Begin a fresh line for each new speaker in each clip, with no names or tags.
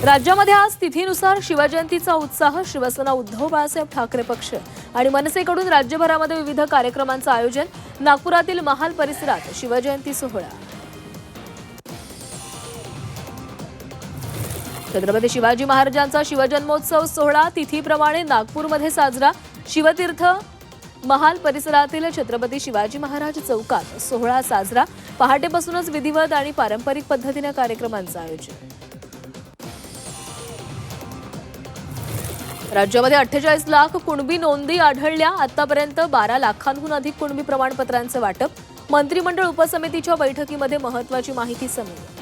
राज्यामध्ये आज तिथीनुसार शिवजयंतीचा उत्साह. शिवसेना उद्धव बाळासाहेब ठाकरे पक्ष आणि मनसेकडून राज्यभरामध्ये विविध कार्यक्रमांचं आयोजन. नागपुरातील महाल परिसरात शिवजयंती सोहळा. छत्रपती शिवाजी महाराजांचा शिवजन्मोत्सव सोहळा तिथीप्रमाणे नागपूरमध्ये साजरा. शिवतीर्थ महाल परिसरातील छत्रपती शिवाजी महाराज चौकात सोहळा साजरा. पहाटेपासूनच विधिवत आणि पारंपरिक पद्धतीने कार्यक्रमांचं आयोजन. राज्यामध्ये 48 लाख कुणबी नोंदी आढळल्या. आतापर्यंत 12 लाखांहून अधिक कुणबी प्रमाणपत्रांचं वाटप. मंत्रिमंडळ उपसमितीच्या बैठकीमध्ये महत्त्वाची माहिती समोर.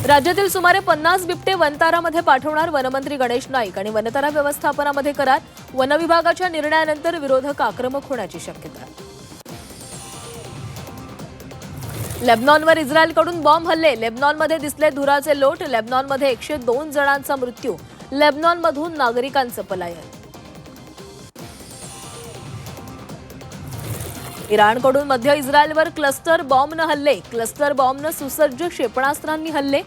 राज्यातील सुमारे 50 बिबटे वनतारामध्ये पाठवणार वनमंत्री गणेश नाईक आणि वनतारा व्यवस्थापनामध्ये करार. वनविभागाच्या निर्णयानंतर विरोधक आक्रमक होण्याची शक्यता. लेबनॉनवर इस्रायलकडून बॉम्ब हल्ले. लेबनॉनमध्ये दिसले धुराचे लोट. लेबनॉनमध्ये 102 जणांचा मृत्यू. लेबनॉनमधून नागरिकांचं पलायन. इराणकडून मध्य इस्रायलवर क्लस्टर बॉम्बनं हल्ले. क्लस्टर बॉम्बनं सुसज्ज क्षेपणास्त्रांनी हल्ले.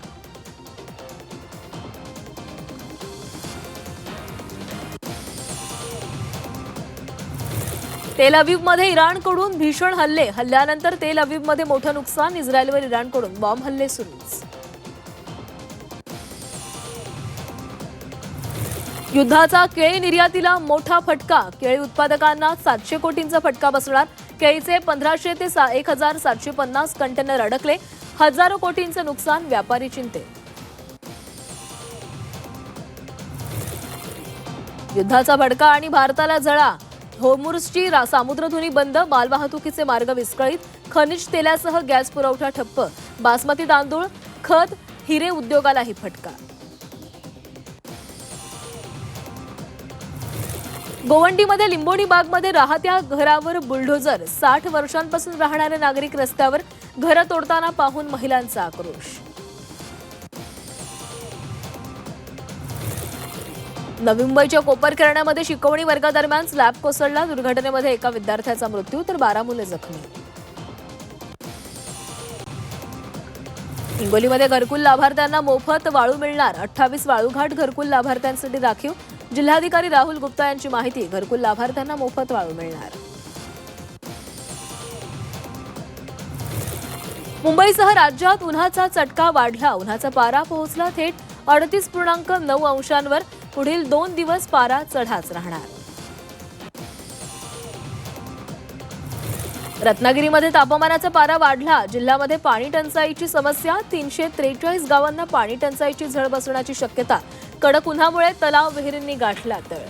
तेल अवीवमध्ये इराणकडून भीषण हल्ले. हल्ल्यानंतर तेल अवीवमध्ये मोठं नुकसान. इस्रायलवर इराणकडून बॉम्ब हल्ले सुरूच. युद्धाचा केळी निर्यातीला मोठा फटका. केळी उत्पादकांना 700 कोटींचा फटका बसणार. केळीचे 1500 ते 1750 कंटेनर अडकले. हजारो कोटींचं नुकसान. व्यापारी चिंतेत. युद्धाचा भडका आणि भारताला जळा. होर्मुझची सामुद्रधुनी बंद. मालवाहतुकीचे मार्ग विस्कळीत. खनिज तेलासह गॅस पुरवठा ठप्प. बासमती तांदूळ, खत, हिरे उद्योगालाही फटका. गोवंडीमध्ये लिंबोणी बागमध्ये राहत्या घरावर बुलडोझर. 60 वर्षांपासून राहणारे नागरिक रस्त्यावर. घरं तोडताना पाहून महिलांचा आक्रोश. नवी मुंबईच्या कोपरखैरण्यामध्ये शिकवणी वर्गादरम्यान स्लॅब कोसळला. दुर्घटनेमध्ये एका विद्यार्थ्याचा मृत्यू तर 12 मुले जखमी. हिंगोलीमध्ये घरकुल लाभार्थ्यांना मोफत वाळू मिळणार. 28 वाळूघाट घरकुल लाभार्थ्यांसाठी राखीव. जिल्हाधिकारी राहुल गुप्ता यांची माहिती. घरकुल लाभार्थ्यांना मोफत वाळू मिळणार. मुंबईसह राज्यात उन्हाचा चटका वाढला. उन्हाचा पारा पोहोचला थेट 38.9 अंशांवर. पुढील 2 दिवस पारा चढाच राहणार. रत्नागिरीमध्ये तापमानाचा पारा वाढला. जिल्ह्यामध्ये पाणी टंचाईची समस्या. 343 गावांना पाणी टंचाईची झळ बसण्याची शक्यता. कडक उन्हामुळे तलाव विहिरींनी गाठला तळ.